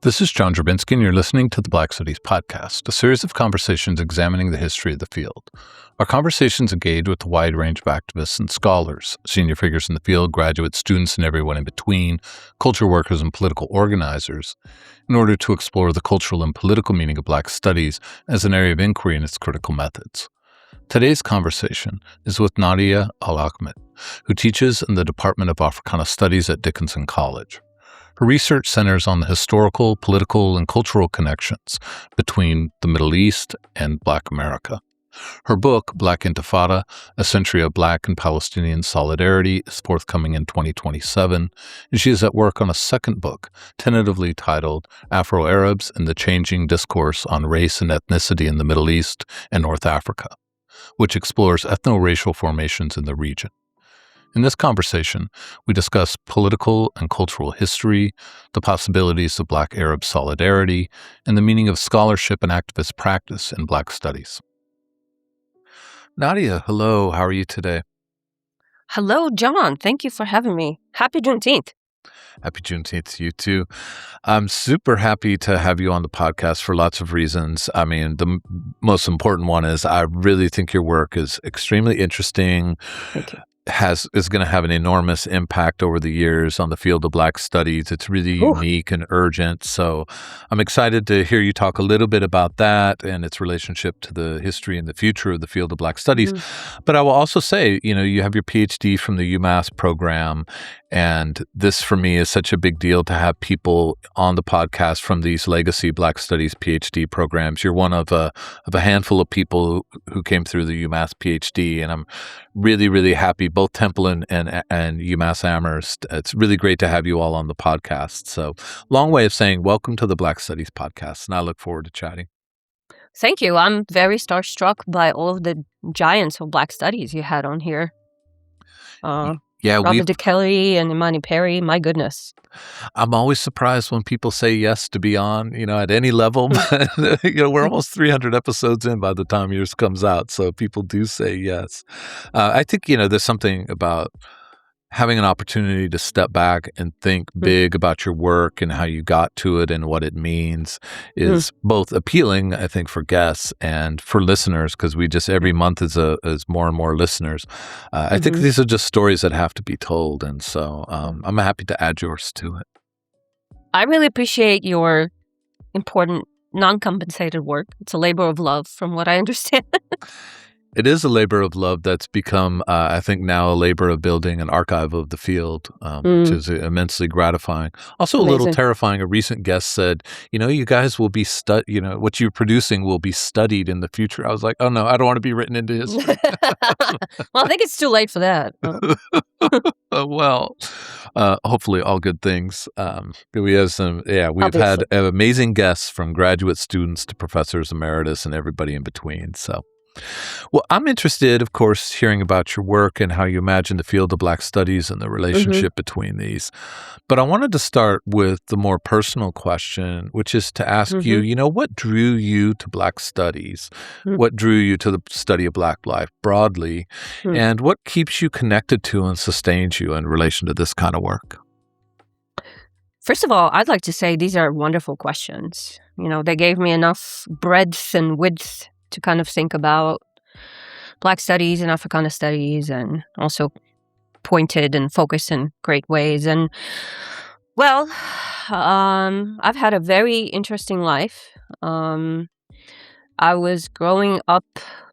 This is John Drabinski, and you're listening to the Black Studies Podcast, a series of conversations examining the history of the field. Our conversations engage with a wide range of activists and scholars, senior figures in the field, graduates, students, and everyone in between, culture workers and political organizers, in order to explore the cultural and political meaning of Black studies as an area of inquiry and its critical methods. Today's conversation is with Nadia Alahmed, who teaches in the Department of Africana Studies at Dickinson College. Her research centers on the historical, political, and cultural connections between the Middle East and Black America. Her book, Black Intifada, A Century of Black and Palestinian Solidarity, is forthcoming in 2027, and she is at work on a second book, tentatively titled Afro-Arabs and the Changing Discourse on Race and Ethnicity in the Middle East and North Africa, which explores ethno-racial formations in the region. In this conversation, we discuss political and cultural history, the possibilities of Black-Arab solidarity, and the meaning of scholarship and activist practice in Black studies. Nadia, hello. How are you today? Hello, John. Thank you for having me. Happy Juneteenth. Happy Juneteenth to you, too. I'm super happy to have you on the podcast for lots of reasons. I mean, the most important one is I really think your work is extremely interesting. Thank you. Is going to have an enormous impact over the years on the field of Black studies. It's really unique and urgent. So I'm excited to hear you talk a little bit about that and its relationship to the history and the future of the field of Black studies. But I will also say, you have your PhD from the UMass program. And this, for me, is such a big deal to have people on the podcast from these legacy Black Studies PhD programs. You're one of a handful of people who came through the UMass PhD, and I'm really, really happy, both Temple and UMass Amherst. It's really great to have you all on the podcast. So, long way of saying welcome to the Black Studies Podcast, and I look forward to chatting. Thank you. I'm very starstruck by all of the giants of Black studies you had on here. Robert DeKelly and Imani Perry, my goodness. I'm always surprised when people say yes to be on, at any level. We're almost 300 episodes in by the time yours comes out, so people do say yes. I think, there's something about having an opportunity to step back and think big about your work and how you got to it and what it means is both appealing, I think, for guests and for listeners, because we just every month is more and more listeners. I think these are just stories that have to be told, and so I'm happy to add yours to it. I really appreciate your important non-compensated work. It's a labor of love, from what I understand. It is a labor of love that's become, I think, now a labor of building an archive of the field, which is immensely gratifying. Also Amazing. A little terrifying. A recent guest said, you guys will be what you're producing will be studied in the future. I was like, oh no, I don't want to be written into history. Well, I think it's too late for that. Hopefully all good things. We've had amazing guests from graduate students to professors emeritus and everybody in between. So. Well, I'm interested, of course, hearing about your work and how you imagine the field of Black studies and the relationship between these. But I wanted to start with the more personal question, which is to ask you, what drew you to Black studies? What drew you to the study of Black life broadly? And what keeps you connected to and sustains you in relation to this kind of work? First of all, I'd like to say these are wonderful questions. They gave me enough breadth and width to kind of think about Black studies and Africana studies, and also pointed and focused in great ways. And, I've had a very interesting life. I was growing up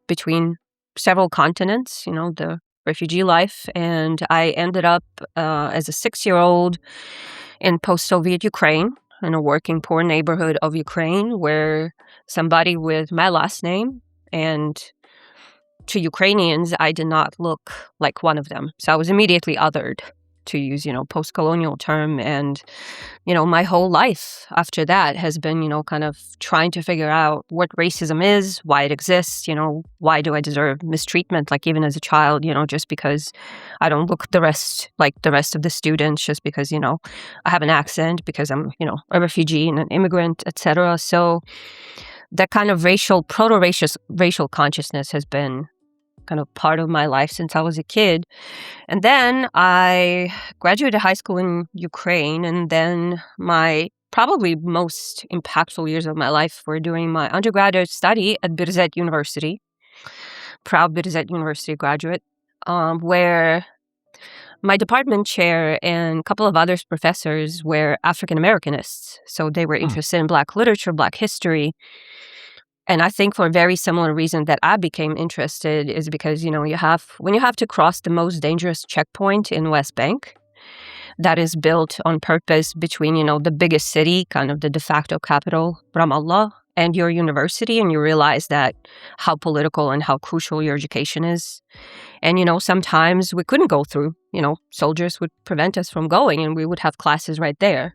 between several continents, the refugee life, and I ended up as a 6-year-old in post-Soviet Ukraine, in a working poor neighborhood of Ukraine, where somebody with my last name, and to Ukrainians, I did not look like one of them. So I was immediately othered, to use, post-colonial term. And, my whole life after that has been, kind of trying to figure out what racism is, why it exists, why do I deserve mistreatment, like even as a child, just because I don't look like the rest of the students, just because, I have an accent, because I'm, a refugee and an immigrant, etc. So that kind of racial consciousness has been kind of part of my life since I was a kid. And then I graduated high school in Ukraine, and then my probably most impactful years of my life were during my undergraduate study at Birzeit University, proud Birzeit University graduate, where my department chair and a couple of other professors were African Americanists. So they were interested in Black literature, Black history. And I think for a very similar reason that I became interested is because, when you have to cross the most dangerous checkpoint in West Bank, that is built on purpose between, the biggest city, kind of the de facto capital, Ramallah, and your university, and you realize that how political and how crucial your education is. And, sometimes we couldn't go through, soldiers would prevent us from going, and we would have classes right there.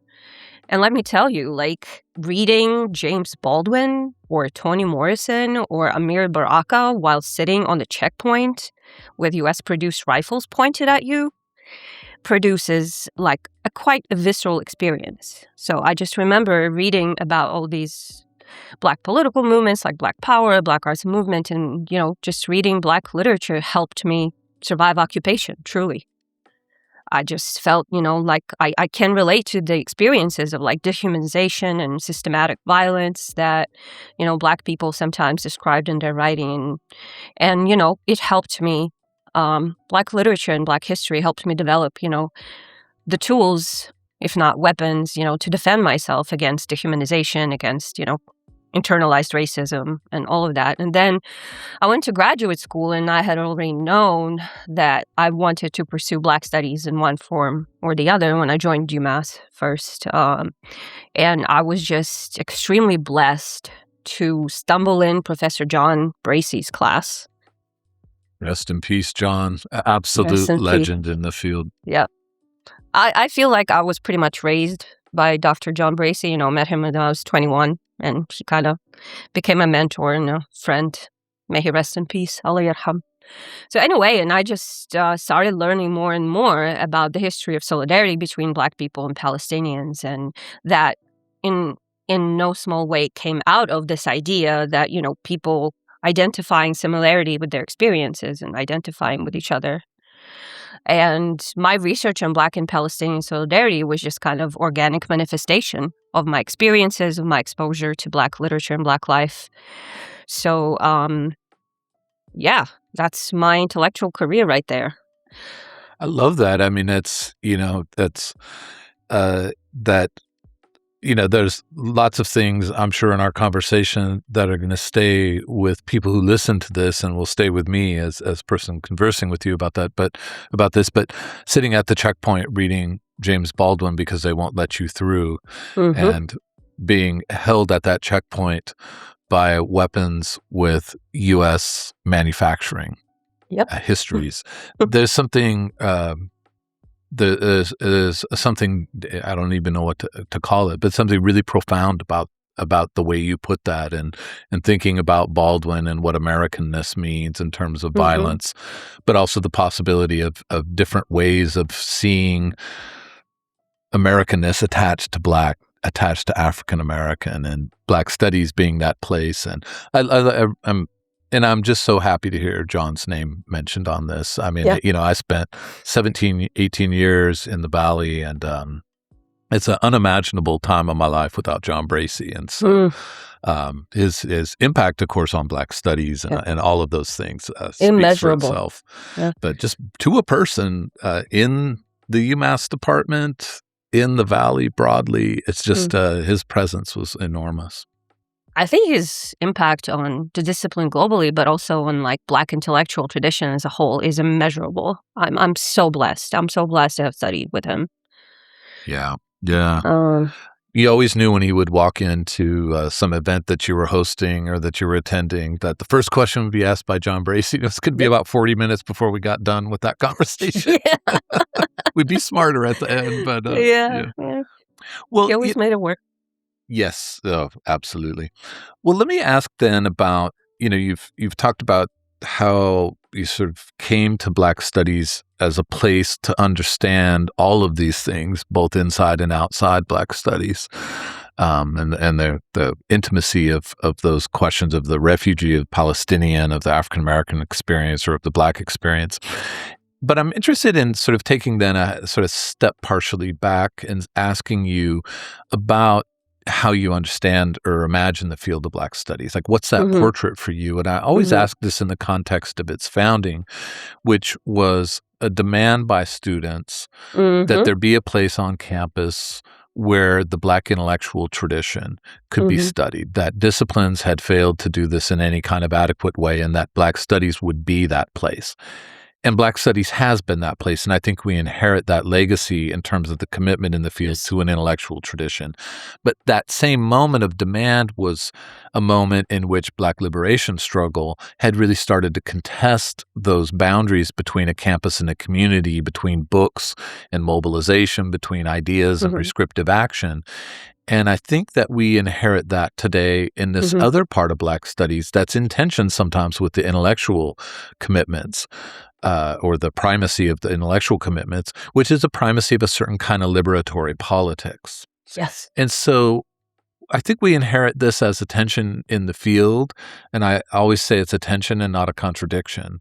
And let me tell you, reading James Baldwin or Toni Morrison or Amir Baraka while sitting on the checkpoint with U.S.-produced rifles pointed at you produces quite a visceral experience. So I just remember reading about all these Black political movements like Black Power, Black Arts Movement, and, just reading Black literature helped me survive occupation, truly. I just felt, I can relate to the experiences of dehumanization and systematic violence that, Black people sometimes described in their writing. And it helped me. Black literature and Black history helped me develop, the tools, if not weapons, to defend myself against dehumanization, against, internalized racism and all of that. And then I went to graduate school, and I had already known that I wanted to pursue Black studies in one form or the other when I joined UMass first. And I was just extremely blessed to stumble in Professor John Bracey's class. Rest in peace, John. Absolute legend in the field. Yeah. I feel like I was pretty much raised by Dr. John Bracey. Met him when I was 21, and he kind of became a mentor and a friend. May he rest in peace. Allah yarham. So anyway, and I just started learning more and more about the history of solidarity between Black people and Palestinians, and that in no small way came out of this idea that, people identifying similarity with their experiences and identifying with each other. And my research on Black and Palestinian solidarity was just kind of organic manifestation of my experiences, of my exposure to Black literature and Black life. So, that's my intellectual career right there. I love that. I mean, that's, there's lots of things I'm sure in our conversation that are going to stay with people who listen to this, and will stay with me as person conversing with you about this. But sitting at the checkpoint reading James Baldwin because they won't let you through, and being held at that checkpoint by weapons with U.S. manufacturing histories. There's something. There is something, I don't even know what to call it, but something really profound about the way you put that, and thinking about Baldwin and what Americanness means in terms of violence, but also the possibility of different ways of seeing Americanness attached to Black, attached to African American, and Black studies being that place. And I'm just so happy to hear John's name mentioned on this. I mean, I spent 17, 18 years in the Valley, and it's an unimaginable time of my life without John Bracey. And so his impact, of course, on Black studies and all of those things speaks for itself. Yeah. But just to a person in the UMass department, in the Valley broadly, it's just his presence was enormous. I think his impact on the discipline globally, but also on Black intellectual tradition as a whole, is immeasurable. I'm so blessed. I'm so blessed to have studied with him. Yeah. You always knew when he would walk into some event that you were hosting or that you were attending that the first question would be asked by John Bracey. This could be about 40 minutes before we got done with that conversation. We'd be smarter at the end, but yeah. Well, he always made it work. Yes, absolutely. Well, let me ask then about, you've talked about how you sort of came to Black studies as a place to understand all of these things, both inside and outside Black studies, and the intimacy of those questions of the refugee, of Palestinian, of the African American experience, or of the Black experience. But I'm interested in sort of taking then a sort of step partially back and asking you about how you understand or imagine the field of Black studies. Like, what's that Mhm, portrait for you? And I always mhm, ask this in the context of its founding, which was a demand by students that mhm, there be a place on campus where the Black intellectual tradition could be mhm. studied, that disciplines had failed to do this in any kind of adequate way, and that Black studies would be that place. And Black studies has been that place, and I think we inherit that legacy in terms of the commitment in the field Yes. to an intellectual tradition. But that same moment of demand was a moment in which Black liberation struggle had really started to contest those boundaries between a campus and a community, between books and mobilization, between ideas and Mhm, prescriptive action. And I think that we inherit that today in this mhm. other part of Black studies that's in tension sometimes with the intellectual commitments, or the primacy of the intellectual commitments, which is the primacy of a certain kind of liberatory politics. Yes. And so I think we inherit this as a tension in the field, and I always say it's a tension and not a contradiction.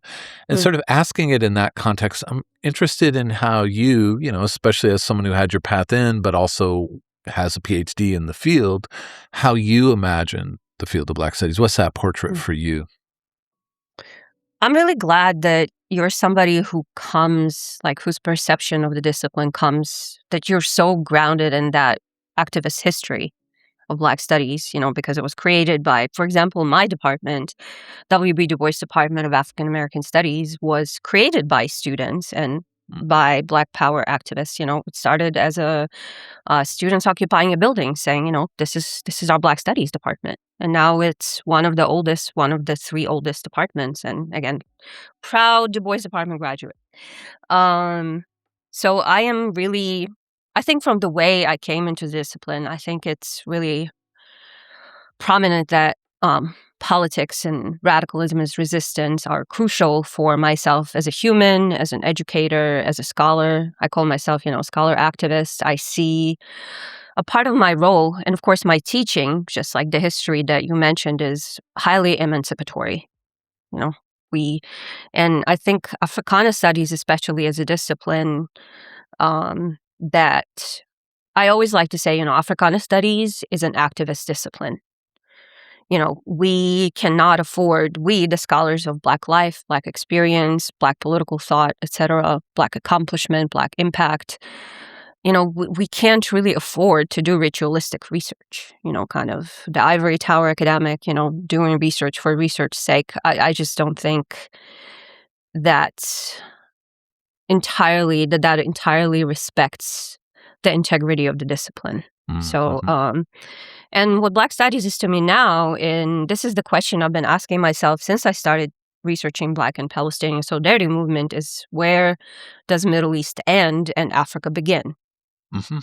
And Mm. sort of asking it in that context, I'm interested in how you know, especially as someone who had your path in, but also has a PhD in the field, how you imagine the field of Black studies. What's that portrait Mm. for you? I'm really glad that you're somebody who comes like, whose perception of the discipline comes that you're so grounded in that activist history of Black studies, because it was created by, for example, my department, W.B. Du Bois Department of African American Studies, was created by students and Mm, by Black Power activists. It started as students occupying a building saying, this is our Black Studies department. And now it's one of the three oldest departments. And again, proud Du Bois Department graduate. Um, so I think from the way I came into the discipline, I think it's really prominent that politics and radicalism as resistance are crucial for myself as a human, as an educator, as a scholar. I call myself, scholar activist. I see a part of my role, and of course, my teaching, just like the history that you mentioned, is highly emancipatory. You know, we, and I think Africana studies, especially as a discipline, that I always like to say, Africana studies is an activist discipline. We cannot afford, we, the scholars of Black life, Black experience, Black political thought, etc., Black accomplishment, Black impact, we can't really afford to do ritualistic research, kind of the ivory tower academic, doing research for research's sake. I just don't think that's that entirely respects the integrity of the discipline. So, mhm, and what Black Studies is to me now, and this is the question I've been asking myself since I started researching Black and Palestinian solidarity movement, is where does Middle East end and Africa begin? mhm,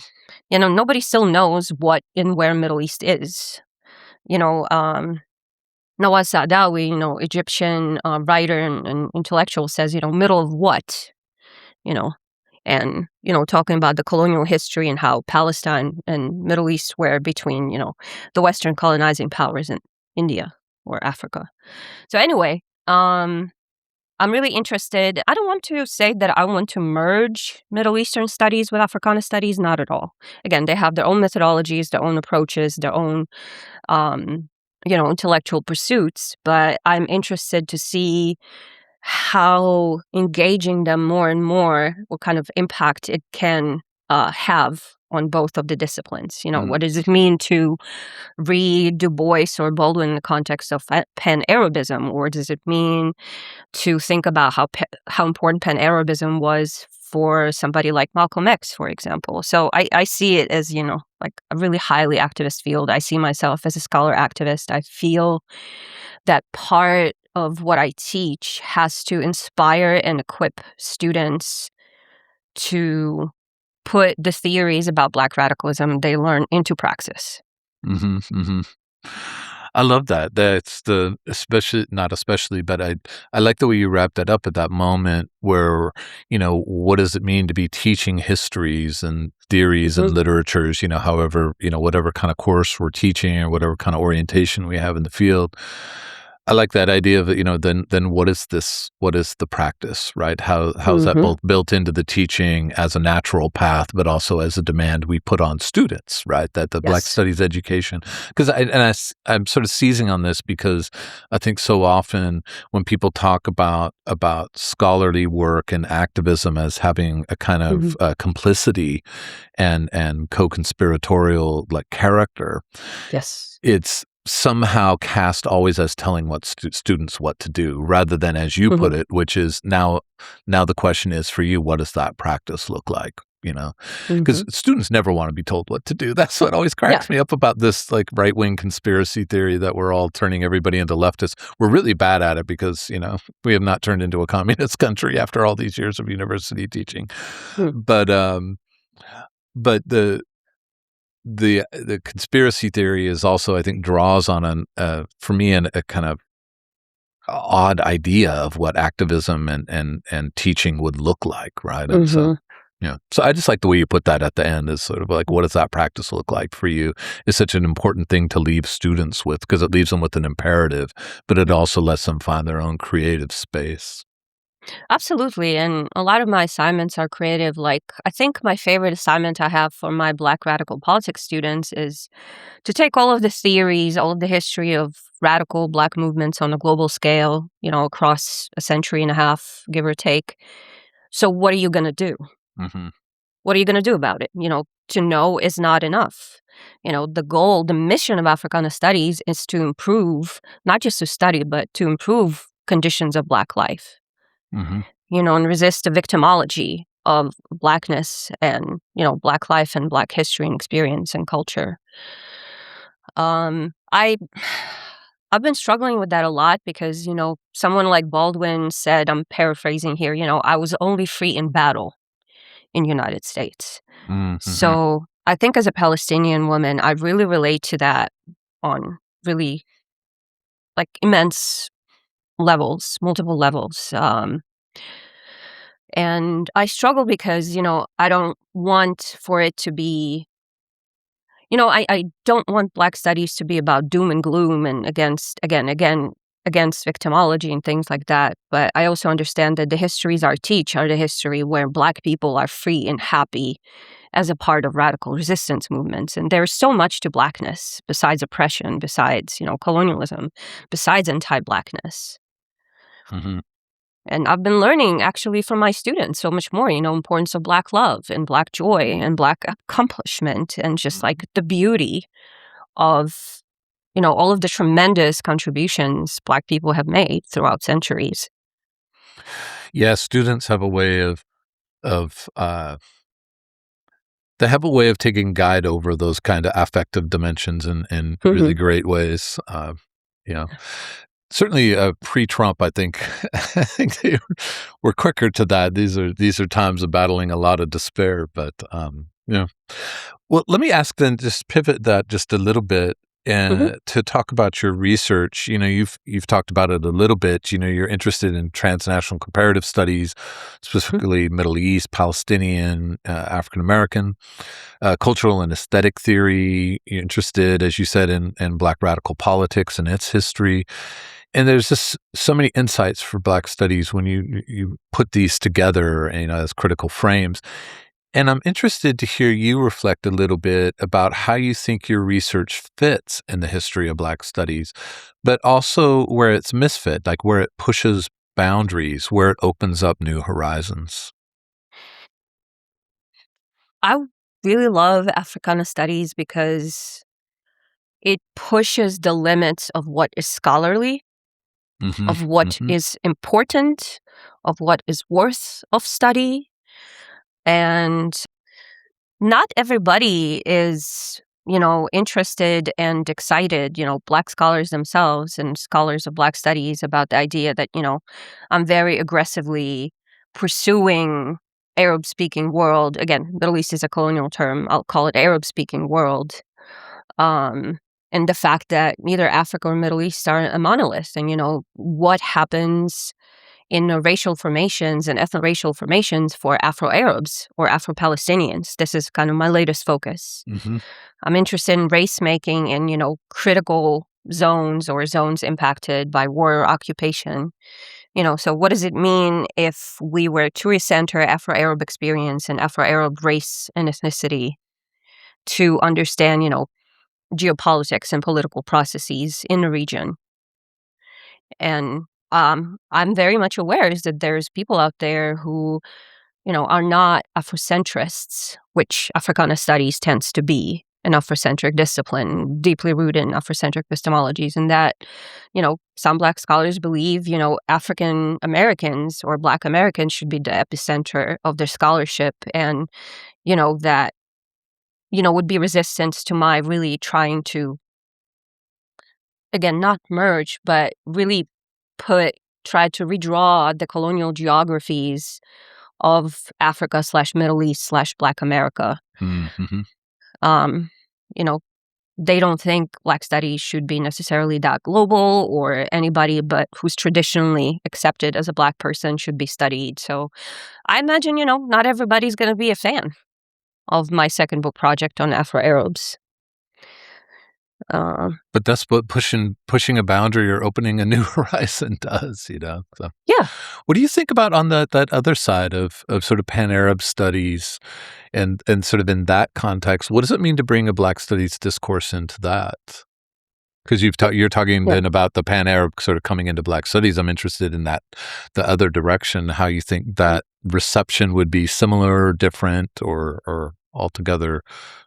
Nobody still knows what and where Middle East is. You know, um, Nawaz Saadawi, Egyptian writer and intellectual, says, middle of what? You know, and talking about the colonial history and how Palestine and Middle East were between the Western colonizing powers in India or Africa. So anyway, I'm really interested. I don't want to say that I want to merge Middle Eastern studies with Africana studies, not at all. Again, they have their own methodologies, their own approaches, their own um, intellectual pursuits, but I'm interested to see how engaging them more and more, what kind of impact it can have on both of the disciplines. mm, What does it mean to read Du Bois or Baldwin in the context of Pan-Arabism, or does it mean to think about how important Pan-Arabism was for somebody like Malcolm X, for example? So I see it as, like a really highly activist field. I see myself as a scholar activist. I feel that part of what I teach has to inspire and equip students to put the theories about Black radicalism they learn into praxis. mhm, mhm. I love that. That's the especially not especially, but I like the way you wrapped that up at that moment where, what does it mean to be teaching histories and theories and Mhm. literatures, however, whatever kind of course we're teaching or whatever kind of orientation we have in the field. I like that idea of, then what is this? What is the practice, right? How's that Mm-hmm. both built into the teaching as a natural path, but also as a demand we put on students, right? That the Black Yes. Studies education, because I'm sort of seizing on this because I think so often when people talk about scholarly work and activism as having a kind Mm-hmm. of complicity and co-conspiratorial like character, Yes. it's somehow cast always as telling what students what to do rather than, as you Mm-hmm. put it, which is now the question is for you, what does that practice look like? Mm-hmm. Because students never want to be told what to do. That's what always Yeah. cracks me up about this like right-wing conspiracy theory that we're all turning everybody into leftists. We're really bad at it because, we have not turned into a communist country after all these years of university teaching. Mm. But the conspiracy theory is also, I think, draws on for me, a kind of odd idea of what activism and teaching would look like, right? And so, Mm-hmm. yeah. So I just like the way you put that at the end is sort of like, what does that practice look like for you? Is such an important thing to leave students with because it leaves them with an imperative, but it also lets them find their own creative space. Absolutely. And a lot of my assignments are creative. Like, I think my favorite assignment I have for my Black radical politics students is to take all of the theories, all of the history of radical Black movements on a global scale, across a century and a half, give or take. So, what are you going to do? Mm-hmm. What are you going to do about it? To know is not enough. The goal, the mission of Africana Studies is to improve, not just to study, but to improve conditions of Black life. Mm-hmm. And resist the victimology of Blackness and, Black life and Black history and experience and culture. I've been struggling with that a lot because, someone like Baldwin said, I'm paraphrasing here, I was only free in battle in the United States. Mm-hmm. So I think as a Palestinian woman, I really relate to that on really like immense levels, multiple levels. And I struggle because, I don't want for it to be, I don't want Black studies to be about doom and gloom and against victimology and things like that. But I also understand that the histories I teach are the history where Black people are free and happy as a part of radical resistance movements. And there's so much to Blackness besides oppression, besides, colonialism, besides anti-Blackness. Mm-hmm. And I've been learning actually from my students so much more, importance of Black love and Black joy and Black accomplishment and just like the beauty of, all of the tremendous contributions Black people have made throughout centuries. Yeah, students have a way of they have a way of taking guide over those kind of affective dimensions in really great ways. You know, Certainly pre-Trump, I think, I think they were quicker to that. These are times of battling a lot of despair, but Well, let me ask then, just pivot that just a little bit Mhm, and to talk about your research. You've talked about it a little bit. You're interested in transnational comparative studies, mhm, specifically Middle East, Palestinian, African American, cultural and aesthetic theory. You're interested, as you said, in Black radical politics and its history. And there's just so many insights for Black studies when you put these together, as critical frames. And I'm interested to hear you reflect a little bit about how you think your research fits in the history of Black studies, but also where it's misfit, like where it pushes boundaries, where it opens up new horizons. I really love Africana Studies because it pushes the limits of what is scholarly, Hmm. of what Hmm. is important, of what is worth of study. And not everybody is, interested and excited, Black scholars themselves and scholars of Black studies about the idea that, I'm very aggressively pursuing Arab-speaking world. Again, Middle East is a colonial term. I'll call it Arab-speaking world. Um, and the fact that neither Africa or Middle East are a monolith. And, what happens in the racial formations and ethno-racial formations for Afro-Arabs or Afro-Palestinians. This is kind of my latest focus. Hmm. I'm interested in race making and, critical zones or zones impacted by war or occupation. So what does it mean if we were to recenter Afro-Arab experience and Afro-Arab race and ethnicity to understand, geopolitics and political processes in the region? And I'm very much aware is that there's people out there who, are not Afrocentrists, which Africana Studies tends to be an Afrocentric discipline, deeply rooted in Afrocentric epistemologies, and that, some Black scholars believe, African Americans or Black Americans should be the epicenter of their scholarship, and, that, would be resistance to my really trying to, again, not merge, but really try to redraw the colonial geographies of Africa/Middle East/Black America. Mm-hmm. Um, they don't think Black studies should be necessarily that global, or anybody but who's traditionally accepted as a Black person should be studied. So I imagine, not everybody's going to be a fan of my second book project on Afro-Arabs. But that's what pushing a boundary or opening a new horizon does, So. Yeah. What do you think about on that other side of sort of Pan-Arab studies and sort of in that context? What does it mean to bring a Black studies discourse into that? Because you're talking then about the Pan-Arab sort of coming into Black studies. I'm interested in that, the other direction, how you think that reception would be similar, different, or altogether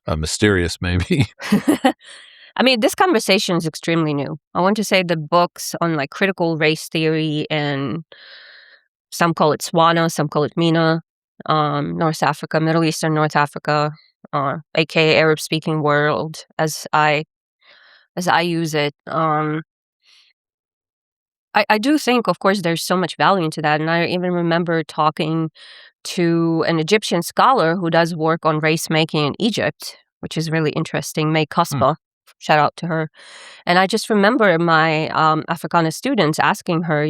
mysterious, maybe. I mean, this conversation is extremely new. I want to say the books on critical race theory, and some call it SWANA, some call it MENA, North Africa, Middle East and North Africa, aka Arab-speaking world, as I use it. I do think, of course, there's so much value into that, and I even remember talking to an Egyptian scholar who does work on race making in Egypt, which is really interesting, May Kaspa. Shout out to her. And I just remember my Africana students asking her,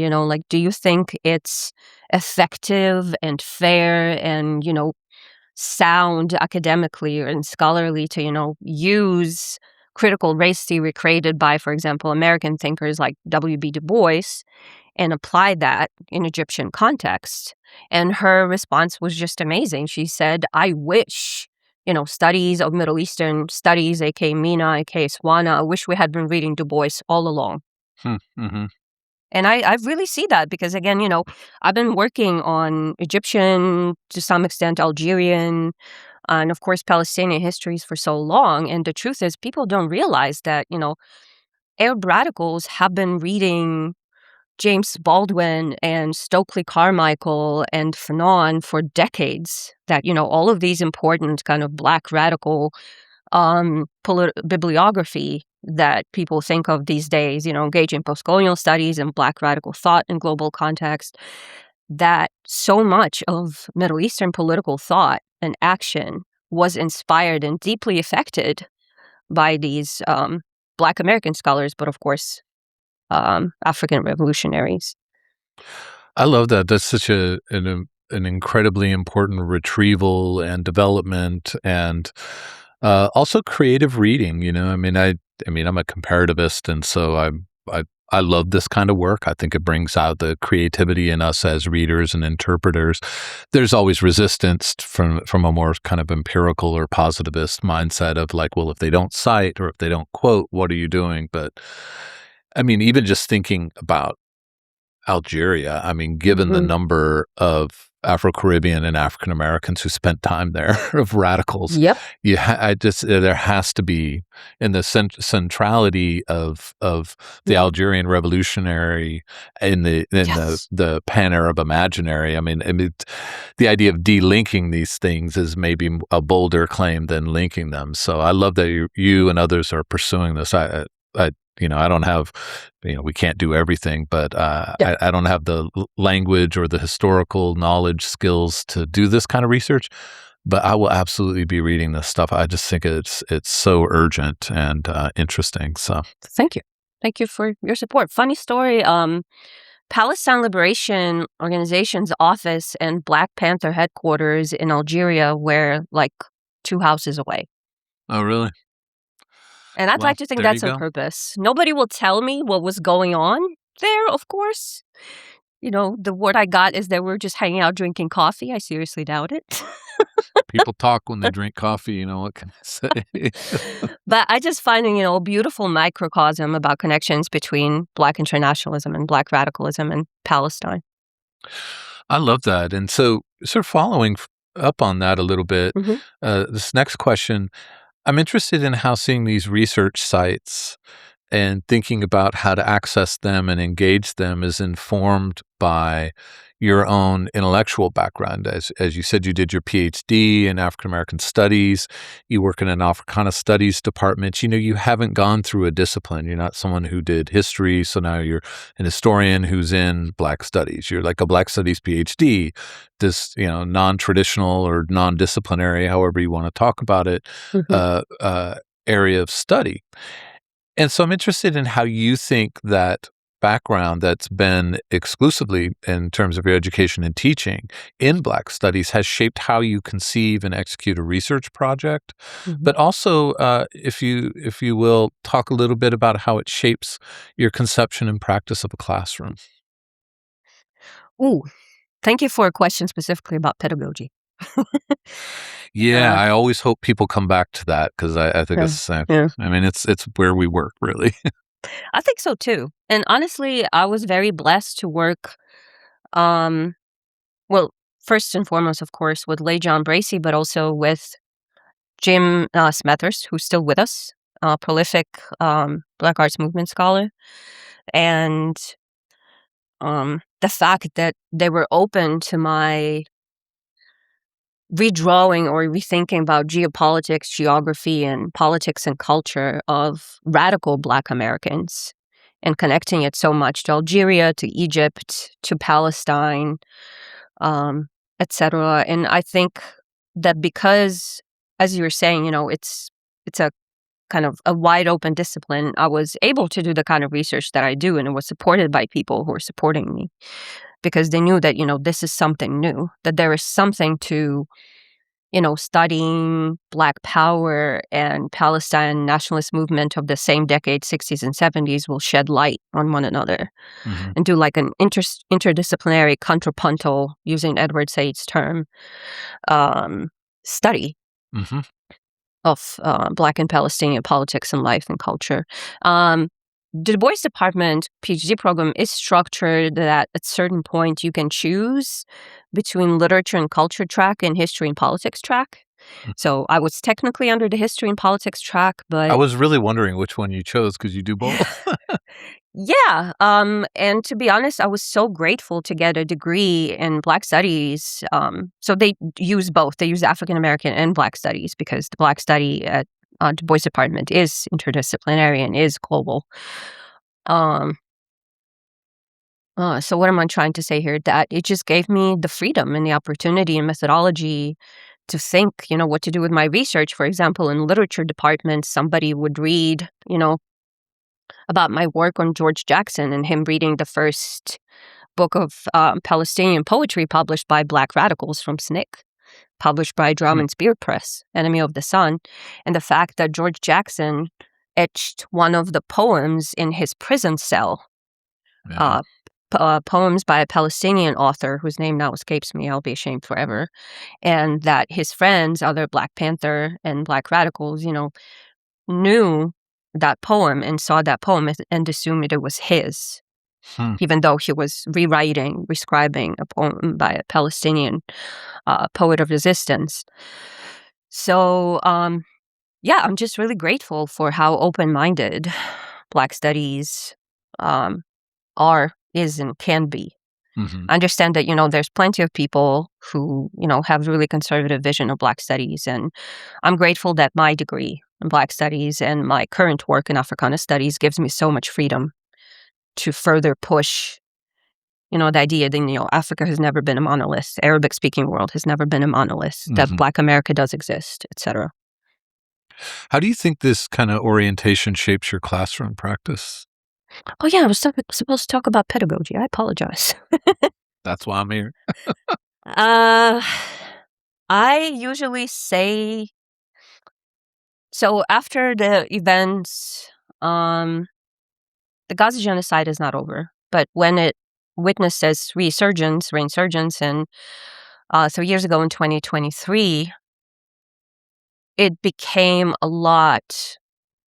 do you think it's effective and fair and, sound academically and scholarly to, use critical race theory created by, for example, American thinkers like W.B. Du Bois and apply that in Egyptian context? And her response was just amazing. She said, I wish studies of Middle Eastern studies, aka MENA, aka SWANA, I wish we had been reading Du Bois all along. Mm-hmm. And I really see that because, again, I've been working on Egyptian, to some extent Algerian, and of course Palestinian histories for so long. And the truth is, people don't realize that, Arab radicals have been reading James Baldwin and Stokely Carmichael and Fanon for decades, that, all of these important kind of Black radical bibliography that people think of these days, engaging postcolonial studies and Black radical thought in global context, that so much of Middle Eastern political thought and action was inspired and deeply affected by these Black American scholars, but of course, African revolutionaries. I love that. That's such an incredibly important retrieval and development, and also creative reading. I mean, I'm a comparativist, and so I love this kind of work. I think it brings out the creativity in us as readers and interpreters. There's always resistance from a more kind of empirical or positivist mindset of well, if they don't cite or if they don't quote, what are you doing? But I mean, even just thinking about Algeria, I mean, given the number of Afro-Caribbean and African Americans who spent time there, of radicals, Yep. There has to be, in the centrality of the Algerian revolutionary in the Pan-Arab imaginary. I mean, the idea of delinking these things is maybe a bolder claim than linking them. So I love that you and others are pursuing this. I don't have, we can't do everything, but I don't have the language or the historical knowledge skills to do this kind of research, but I will absolutely be reading this stuff. I just think it's so urgent and interesting. So thank you for your support. Funny story. Palestine Liberation Organization's office and Black Panther headquarters in Algeria were 2 houses away. Oh, really? And I'd Well, like to think there you that's on go. purpose. Nobody will tell me what was going on there, of course. The word I got is that we're just hanging out drinking coffee. I seriously doubt it. People talk when they drink coffee, what can I say? But I just find a beautiful microcosm about connections between Black internationalism and Black radicalism in Palestine. I love that. And so sort of following up on that a little bit, Mhm. this next question, I'm interested in how seeing these research sites and thinking about how to access them and engage them is informed by your own intellectual background. As you said, you did your PhD in African American studies. You work in an Africana Studies department. You haven't gone through a discipline. You're not someone who did history, so now you're an historian who's in Black studies. You're like a Black studies PhD, this non-traditional or non-disciplinary, however you want to talk about it, Mhm. area of study. And so I'm interested in how you think that background that's been exclusively in terms of your education and teaching in Black studies has shaped how you conceive and execute a research project, Mhm. but also, if you will, talk a little bit about how it shapes your conception and practice of a classroom. Ooh, thank you for a question specifically about pedagogy. Yeah, Uh, I always hope people come back to that because I think yeah, it's, yeah. I mean, it's where we work, really. I think so too. And honestly, I was very blessed to work, um, well, first and foremost, of course, with Lay John Bracey, but also with Jim Smethurst, who's still with us, prolific Black arts movement scholar. And the fact that they were open to my redrawing or rethinking about geopolitics, geography, and politics and culture of radical Black Americans and connecting it so much to Algeria, to Egypt, to Palestine, um, etc. And I think that because, as you were saying, it's a kind of a wide open discipline, I was able to do the kind of research that I do, and it was supported by people who were supporting me because they knew that, this is something new, that there is something to, studying Black power and Palestine nationalist movement of the same decade, 60s and 70s, will shed light on one another Hmm. and do like an interdisciplinary contrapuntal, using Edward Said's term, um, study Hmm. of Black and Palestinian politics and life and culture. The Du Bois Department PhD program is structured that at certain point you can choose between literature and culture track and history and politics track. So I was technically under the history and politics track, I but was really wondering which one you chose because you do both. yeah. And to be honest, I was so grateful to get a degree in Black Studies. So they use both. They use African American and Black Studies because the Black study at Du Bois Department is interdisciplinary and is global. Um, so what am I trying to say here? That it just gave me the freedom and the opportunity and methodology to think, what to do with my research. For example, in literature department, somebody would read, about my work on George Jackson and him reading the first book of Palestinian poetry published by Black radicals from SNCC, published by Drum Hmm. and Spear Press, Enemy of the Sun, and the fact that George Jackson etched one of the poems in his prison cell, Yeah. uh, poems by a Palestinian author whose name now escapes me, I'll be ashamed forever, and that his friends, other Black Panther and Black radicals, knew that poem and saw that poem and assumed it was his, Hmm. even though he was rewriting, rescribing a poem by a Palestinian poet of resistance. So, yeah, I'm just really grateful for how open-minded Black studies um, is, and can be. Mhm. I understand that, there's plenty of people who, have really conservative vision of Black studies, and I'm grateful that my degree in Black studies and my current work in Africana studies gives me so much freedom to further push, the idea that, Africa has never been a monolith, Arabic-speaking world has never been a monolith, that Mhm. Black America does exist, etc. How do you think this kinda orientation shapes your classroom practice? Oh yeah, I was supposed to talk about pedagogy. I apologize. That's why I'm here. Uh, I usually say So after the events, the Gaza genocide is not over. But when it witnesses resurgence, and 3 years ago in 2023, it became a lot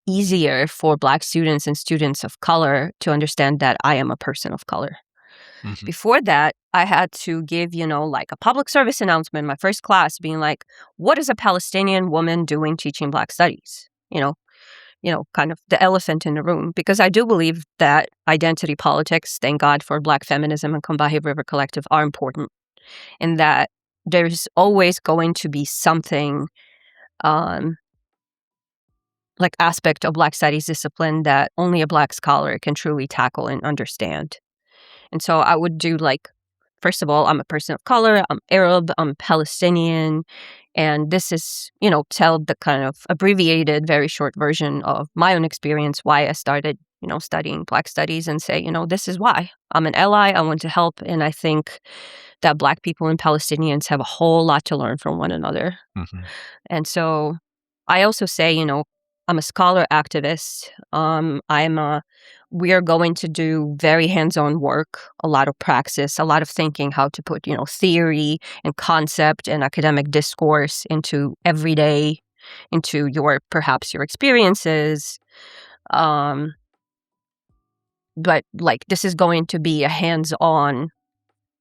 easier for Black students and students of color to understand that I am a person of color. Mhm. Before that, I had to give, like a public service announcement in my first class being like, what is a Palestinian woman doing teaching Black studies? Kind of the elephant in the room, because I do believe that identity politics, thank God for Black feminism and Combahee River Collective, are important, and that there's always going to be something like aspect of Black studies discipline that only a Black scholar can truly tackle and understand. And so I would do first of all, I'm a person of color, I'm Arab, I'm Palestinian, and this is, tell the kind of abbreviated, very short version of my own experience, why I started, studying Black studies, and say, this is why. I'm an ally, I want to help, and I think that Black people and Palestinians have a whole lot to learn from one another. Mhm. And so I also say, I'm a scholar activist. We are going to do very hands-on work, a lot of praxis, a lot of thinking how to put, theory and concept and academic discourse into everyday, into perhaps your experiences. But this is going to be a hands-on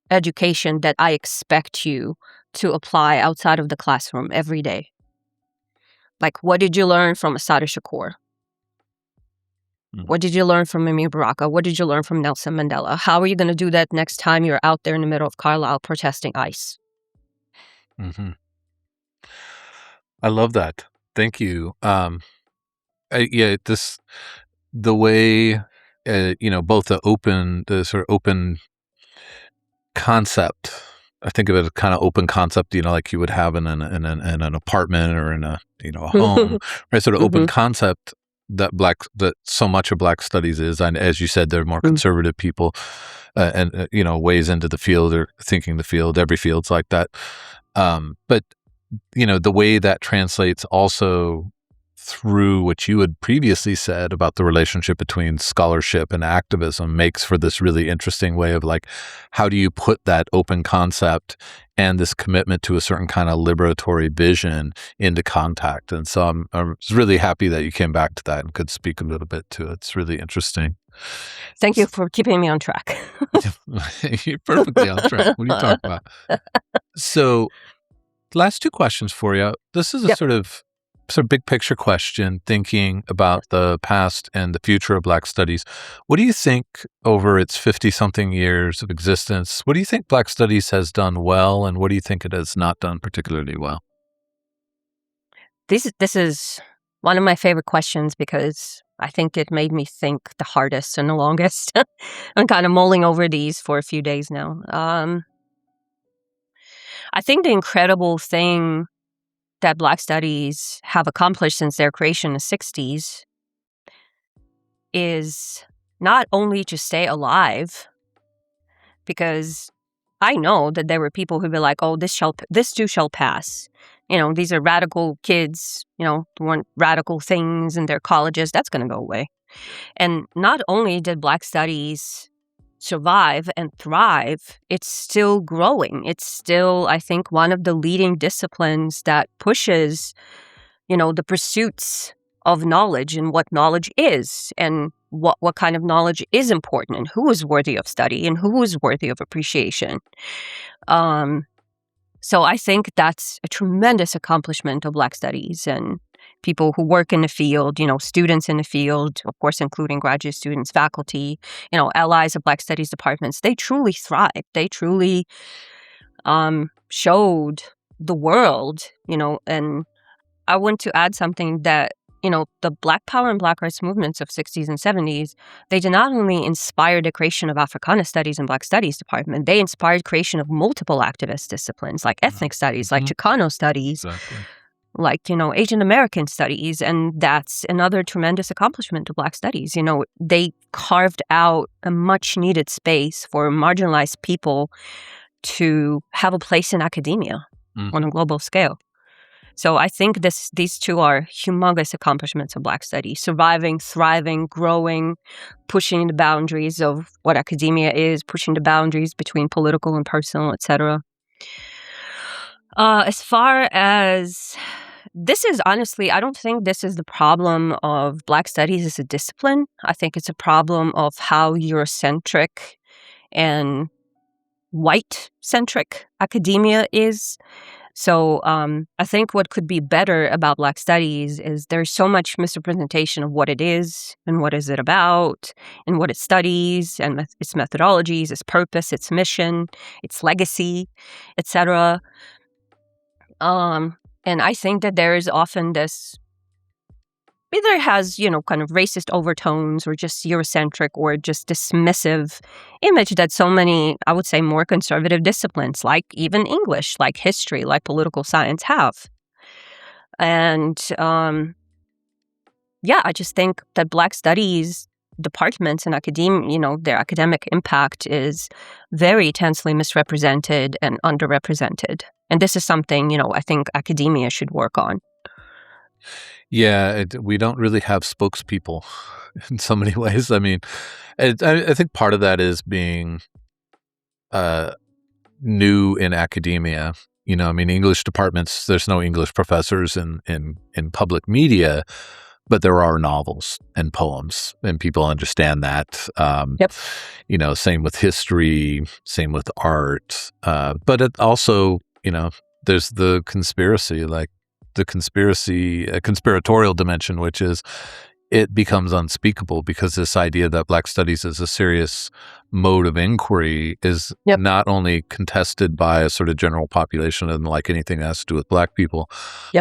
education that I expect you to apply outside of the classroom every day. Like, what did you learn from Assata Shakur? What did you learn from Amir Baraka? What did you learn from Nelson Mandela? How are you going to do that next time you're out there in the middle of Carlisle protesting ICE? Mhm. I love that. Thank you. The way, both the sort of open concept. I think of it as kind of open concept, like you would have in an apartment or in a home, right? Sort of open concept that so much of Black studies is, and as you said, they're more conservative people, and ways into the field or thinking the field. Every field's like that, but the way that translates also through what you had previously said about the relationship between scholarship and activism makes for this really interesting way of how do you put that open concept and this commitment to a certain kind of liberatory vision into contact. And so I was really happy that you came back to that and could speak a little bit to it. It's really interesting. Thank you for keeping me on track. You're perfectly on track. What are you talking about? So last two questions for you. This is a sort of big picture question, thinking about the past and the future of Black studies. What do you think over its 50-something years of existence, what do you think Black studies has done well, and what do you think it has not done particularly well? This is one of my favorite questions because I think it made me think the hardest and the longest. I'm kind of mulling over these for a few days now. I think the incredible thing that Black studies have accomplished since their creation in the 60s is not only to stay alive, because I know that there were people who'd be like, oh, this too shall pass. These are radical kids, want radical things in their colleges. That's going to go away. And not only did Black studies survive and thrive, it's still growing. It's still, I think, one of the leading disciplines that pushes, the pursuits of knowledge and what knowledge is and what kind of knowledge is important and who is worthy of study and who is worthy of appreciation. So I think that's a tremendous accomplishment of Black studies and people who work in the field, students in the field, of course, including graduate students, faculty, allies of Black studies departments. They truly thrived. They truly showed the world, and I want to add something that, the Black Power and Black rights movements of 60s and 70s, they did not only inspire the creation of Africana Studies and Black Studies Department, they inspired creation of multiple activist disciplines like ethnic studies, like Chicano studies, like, Asian American studies. And that's another tremendous accomplishment of Black studies. They carved out a much needed space for marginalized people to have a place in academia on a global scale. So I think these two are humongous accomplishments of Black studies: surviving, thriving, growing, pushing the boundaries of what academia is, pushing the boundaries between political and personal, etc. As far as this is, honestly, I don't think this is the problem of Black studies as a discipline. I think it's a problem of how Eurocentric and white-centric academia is. So I think what could be better about Black studies is there's so much misrepresentation of what it is and what is it about and what it studies and its methodologies, its purpose, its mission, its legacy, etc. And I think that there is often this either has, kind of racist overtones or just Eurocentric or just dismissive image that so many, I would say, more conservative disciplines, like even English, like history, like political science have. And I just think that Black studies departments in academia, their academic impact is very tensely misrepresented and underrepresented. And this is something, I think academia should work on. Yeah, we don't really have spokespeople in so many ways. I mean, I think part of that is being new in academia. English departments, there's no English professors in public media, but there are novels and poems, and people understand that. Yep. Same with history, same with art. But it also, there's the conspiracy, conspiratorial dimension, which is it becomes unspeakable because this idea that Black studies is a serious mode of inquiry is not only contested by a sort of general population and like anything that has to do with Black people,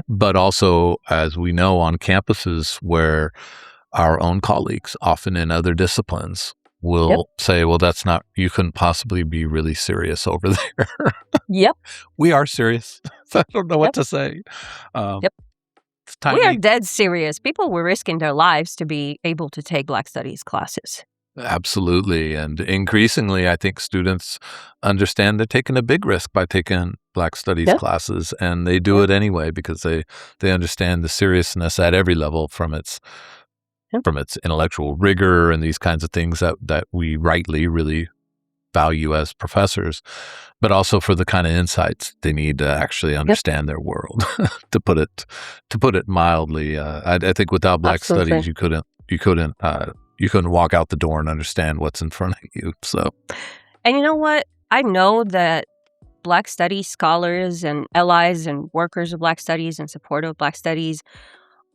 but also, as we know, on campuses where our own colleagues, often in other disciplines, will say, well, that's not, you couldn't possibly be really serious over there. We are serious. I don't know what to say. We are dead serious. People were risking their lives to be able to take Black studies classes. Absolutely. And increasingly, I think students understand they're taking a big risk by taking Black studies classes, and they do it anyway because they understand the seriousness at every level from its intellectual rigor and these kinds of things that we rightly really value as professors, but also for the kind of insights they need to actually understand their world. to put it mildly, I think without Black studies, you couldn't walk out the door and understand what's in front of you. So, and you know what? I know that Black studies scholars and allies and workers of Black studies and support of Black studies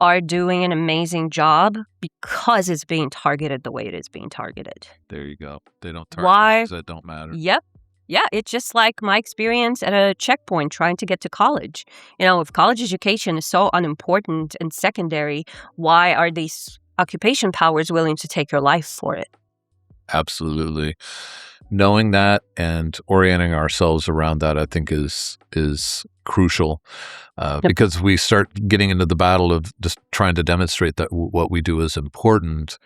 are doing an amazing job because it's being targeted the way it is being targeted. There you go. They don't target things that don't matter. Yep. Yeah, it's just like my experience at a checkpoint trying to get to college. If college education is so unimportant and secondary, why are these occupation powers willing to take your life for it? Absolutely. Knowing that and orienting ourselves around that, I think, is crucial because we start getting into the battle of just trying to demonstrate that what we do is important.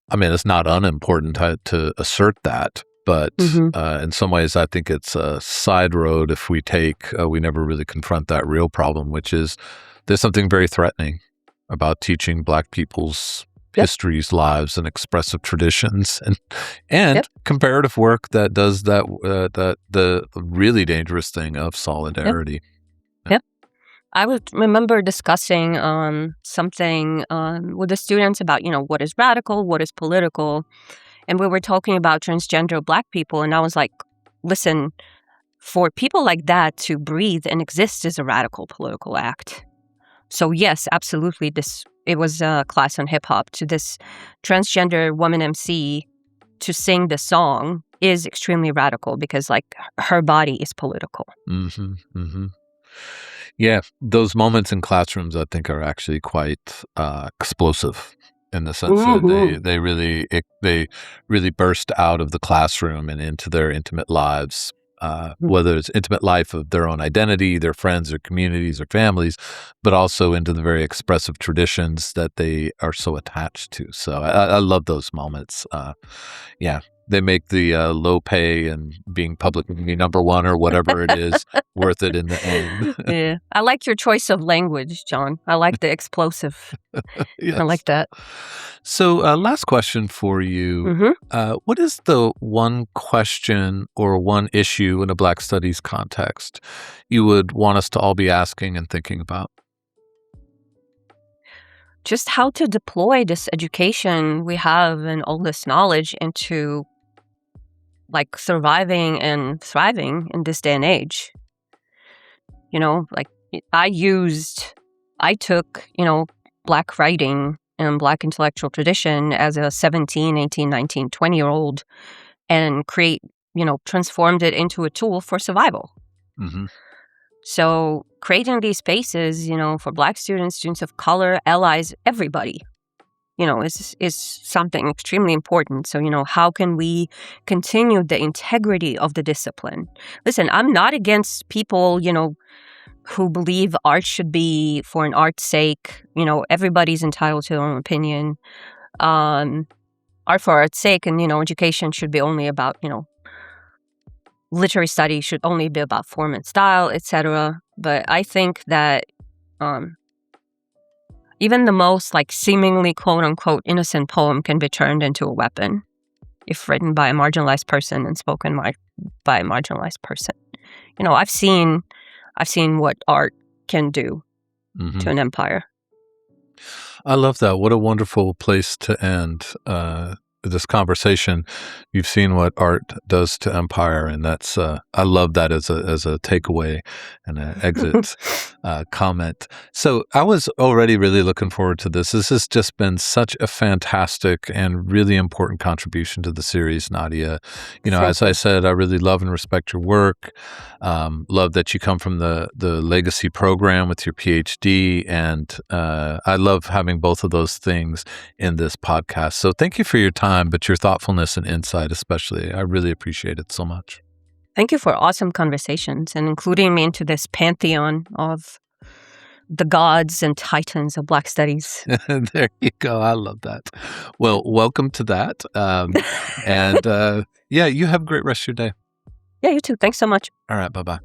I mean, it's not unimportant to assert that, but in some ways, I think it's a side road if we never really confront that real problem, which is there's something very threatening about teaching Black people's histories, lives, and expressive traditions, and comparative work that does that the really dangerous thing of solidarity. I would remember discussing something with the students about what is radical, what is political, and we were talking about transgender Black people, and I was like, listen, for people like that to breathe and exist is a radical political act. So yes, absolutely. It was a class on hip hop. To this transgender woman MC to sing the song is extremely radical because, her body is political. Yeah, those moments in classrooms, I think, are actually quite explosive in the sense that they really burst out of the classroom and into their intimate lives. Whether it's intimate life of their own identity, their friends or communities or families, but also into the very expressive traditions that they are so attached to. So I love those moments. they make the low pay and being publicly number one or whatever it is worth it in the end. Yeah. I like your choice of language, John. I like the explosive. Yes. I like that. So, last question for you. What is the one question or one issue in a Black Studies context you would want us to all be asking and thinking about? Just how to deploy this education we have and all this knowledge into like surviving and thriving in this day and age. Like I took, Black writing and Black intellectual tradition as a 17, 18, 19, 20-year-old and transformed it into a tool for survival. Mm-hmm. So creating these spaces, for Black students, students of color, allies, everybody, is something extremely important. So, how can we continue the integrity of the discipline? Listen, I'm not against people, who believe art should be for an art's sake. Everybody's entitled to their own opinion. Art for art's sake, and, education should be only about, literary study should only be about form and style, etc. But I think that even the most seemingly quote-unquote innocent poem can be turned into a weapon if written by a marginalized person and spoken by a marginalized person. I've seen what art can do to an empire. I love that. What a wonderful place to end this conversation. You've seen what art does to empire, and that's I love that as a takeaway and an exit comment. So I was already really looking forward to this. This has just been such a fantastic and really important contribution to the series, Nadia. As I said, I really love and respect your work. Love that you come from the legacy program with your PhD, and I love having both of those things in this podcast. So thank you for your time, but your thoughtfulness and insight especially. I really appreciate it so much. Thank you for awesome conversations and including me into this pantheon of the gods and titans of Black studies. There you go. I love that. Well, welcome to that. And you have a great rest of your day. Yeah, you too. Thanks so much. All right. Bye-bye.